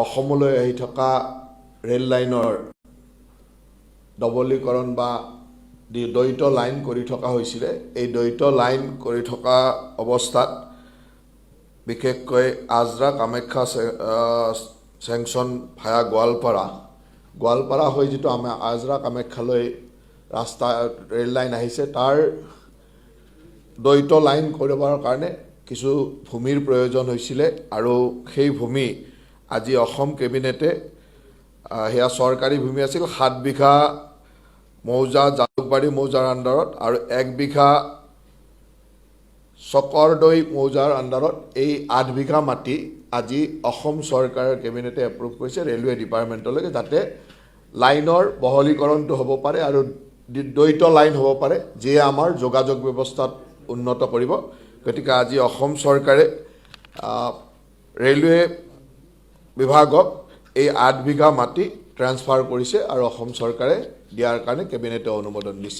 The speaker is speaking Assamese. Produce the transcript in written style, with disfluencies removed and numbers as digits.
অসমলৈ আহি থকা ৰেল লাইনৰ ডবলীকৰণ বা দ্বৈত লাইন কৰি থকা হৈছিলে। এই দ্বৈত লাইন কৰি থকা অৱস্থাত বিশেষকৈ আজৰা কামাখ্যা চেংচন ভায়া গোৱালপাৰা হৈ যিটো আমাৰ আজৰা কামাখ্যালৈ ৰাস্তা ৰেল লাইন আহিছে, তাৰ দ্বৈত লাইন কৰিবৰ কাৰণে কিছু ভূমিৰ প্ৰয়োজন হৈছিলে আৰু সেই ভূমি আজি অসম কেবিনেটে সেয়া চৰকাৰী ভূমি আছিল 7 বিঘা মৌজা জালুকবাৰী মৌজাৰ আণ্ডাৰত আৰু 1 বিঘা চকৰদৈ মৌজাৰ আণ্ডাৰত এই 8 বিঘা মাটি আজি অসম চৰকাৰৰ কেবিনেটে এপ্ৰুভ কৰিছে ৰেলৱে ডিপাৰ্টমেণ্টলৈকে, যাতে লাইনৰ বহলীকৰণটো হ'ব পাৰে আৰু দ্বৈত লাইন হ'ব পাৰে, যিয়ে আমাৰ যোগাযোগ ব্যৱস্থাত উন্নত কৰিব। গতিকে আজি অসম চৰকাৰে ৰেলৱে বিভাগক এই 8 বিঘা মাটি ট্ৰান্সফাৰ কৰিছে আৰু অসম চৰকাৰে দিয়াৰ কাৰণে কেবিনেটে অনুমোদন দিছে।